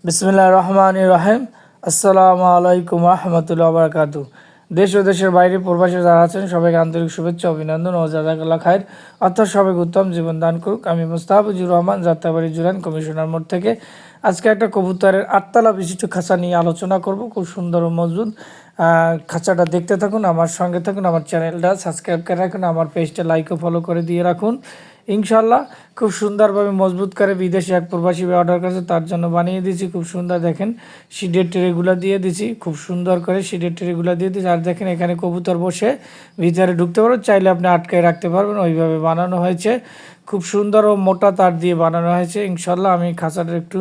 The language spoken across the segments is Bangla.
বিসমিল্লাহির রহমানির রহিম। আসসালামু আলাইকুম রহমতুল্লাহ বারাকাতু। দেশ ও দেশের বাইরে প্রবাসী যারা আছেন সবাইকে আন্তরিক শুভেচ্ছা, অভিনন্দন ও জাযাকাল্লাহ খায়ের, অর্থাৎ সবাইকে উত্তম জীবন দান করুক। আমি মুস্তাফিজুর রহমান, যাত্রাবাড়ি জুরাইন কমিশনার মোড় থেকে আজকে একটা কবুতরের 8তলা বিশিষ্ট খাঁচা নিয়ে আলোচনা করব। খুব সুন্দর ও মজবুত খাঁচাটা দেখতে থাকুন, আমার সঙ্গে থাকুন, আমার চ্যানেলটা সাবস্ক্রাইব করে রাখুন, আমার পেজটা লাইক ও ফলো করে দিয়ে রাখুন। ইনশাল্লাহ খুব সুন্দরভাবে মজবুত করে বিদেশি এক প্রবাসী অর্ডার করেছে, তার জন্য বানিয়ে দিয়েছি। খুব সুন্দর দেখেন, শিডের ট্রেগুলো দিয়ে দিয়েছি, খুব সুন্দর করে শিডের ট্রেগুলো দিয়ে দিয়েছি। আর দেখেন এখানে কবুতর বসে ভিতরে ঢুকতে পারবেন, চাইলে আপনি আটকায় রাখতে পারবেন, ওইভাবে বানানো হয়েছে। খুব সুন্দর ও মোটা তার দিয়ে বানানো হয়েছে। ইনশাল্লাহ আমি খাঁচাটার একটু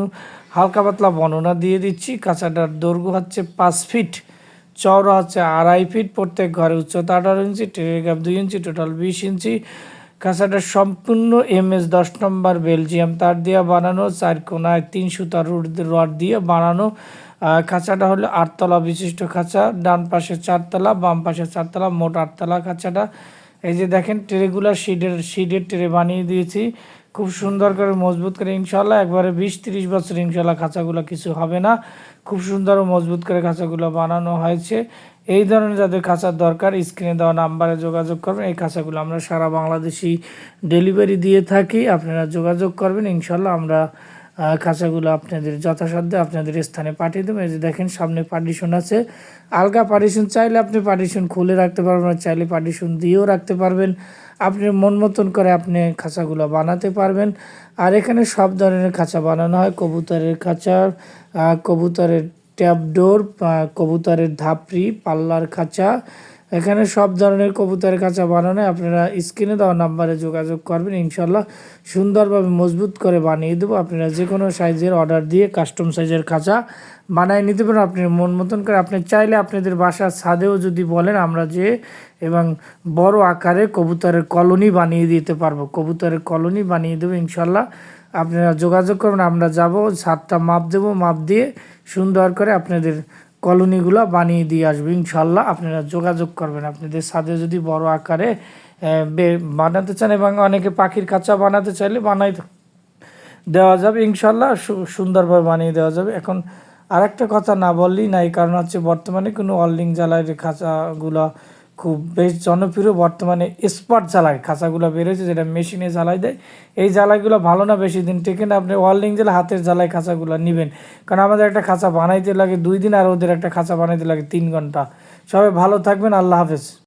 হালকা পাতলা বর্ণনা দিয়ে দিচ্ছি। খাঁচাটার দৈর্ঘ্য হচ্ছে 5 ফিট, চওড়া হচ্ছে 2.5 ফিট, প্রত্যেক ঘরে উচ্চতা 18 ইঞ্চি, ট্রের গ্যাপ 2 ইঞ্চি, টোটাল 20 ইঞ্চি। খাঁচাটা সম্পূর্ণ MS 10 নম্বর বেলজিয়াম তার দিয়ে বানানো, 4 কোনায় 3 সুতার রড দিয়ে বানানো। খাঁচাটা হলো 8তলা বিশিষ্ট খাঁচা, ডান পাশে 4তলা, বাম পাশে 4তলা, মোট 8তলা খাঁচাটা। এই যে দেখেন ট্রেগুলার শিডের ট্রে বানিয়ে দিয়েছি, খুব সুন্দর করে মজবুত করে। ইনশাল্লাহ একবারে 20-30 বছর ইনশাল্লাহ খাঁচাগুলো কিছু হবে না। খুব সুন্দর ও মজবুত করে খাঁচাগুলো বানানো হয়েছে। এই ধরনের যাদের খাঁচার দরকার স্ক্রিনে দেওয়া নাম্বারে যোগাযোগ করবেন। এই খাঁচাগুলো আমরা সারা বাংলাদেশি ডেলিভারি দিয়ে থাকি, আপনারা যোগাযোগ করবেন। ইনশাল্লাহ আমরা খাঁচাগুলো আপনাদের যথাসাধ্যে আপনাদের স্থানে পাঠিয়ে দেবো। এই যে দেখেন সামনে পার্টিশন আছে, আলগা পার্টিশন, চাইলে আপনি পার্টিশন খুলে রাখতে পারবেন, চাইলে পার্টিশন দিয়েও রাখতে পারবেন। আপনি মন মতন করে আপনি খাঁচাগুলো বানাতে পারবেন। আর এখানে সব ধরনের খাঁচা বানানো হয়, কবুতরের খাঁচা, কবুতরের ট্যাপডোর, কবুতরের ধাপড়ি, পাল্লার খাঁচা, এখানে সব ধরনের কবুতরের খাঁচা বানানো। আপনারা স্ক্রিনে দেওয়া নাম্বারে যোগাযোগ করবেন, ইনশাল্লাহ সুন্দরভাবে মজবুত করে বানিয়ে দেবো। আপনারা যে কোনো সাইজের অর্ডার দিয়ে কাস্টম সাইজের খাঁচা বানিয়ে নিতে পারেন আপনার মন মতন করে। আপনি চাইলে আপনাদের বাসার ছাদেও যদি বলেন, আমরা যে এবং বড় আকারে কবুতরের কলোনি বানিয়ে দিতে পারবো, কবুতরের কলোনি বানিয়ে দেবো ইনশাল্লাহ। আপনারা যোগাযোগ করবেন, আমরা যাব, ছাদটা মাপ দেবো, মাপ দিয়ে সুন্দর করে আপনাদের কলোনিগুলো বানিয়ে দিয়ে আসবে ইনশাল্লাহ। আপনারা যোগাযোগ করবেন, আপনাদের ছাদে যদি বড় আকারে বানাতে চান, এবং অনেকে পাখির খাঁচা বানাতে চাইলে বানাই দেওয়া যাবে ইনশাল্লাহ, সুন্দরভাবে বানিয়ে দেওয়া যাবে। এখন আরেকটা কথা না বললেই নাই, কারণ হচ্ছে বর্তমানে কোনো ওয়েল্ডিং জ্বালায় খাঁচাগুলো খুব বেশ জনপ্রিয়। বর্তমানে স্পট জ্বালায় খাঁচাগুলো বেরোয়েছে, যেটা মেশিনে জ্বালাই দেয়। এই জ্বালাইগুলো ভালো না, বেশি দিন টেকে না। আপনি ওয়েল্ডিং জ্বালা হাতের জ্বালায় খাঁচাগুলো নেবেন, কারণ আমাদের একটা খাঁচা বানাইতে লাগে 2 দিন, আর ওদের একটা খাঁচা বানাইতে লাগে 3 ঘন্টা। সবাই ভালো থাকবেন, আল্লাহ হাফেজ।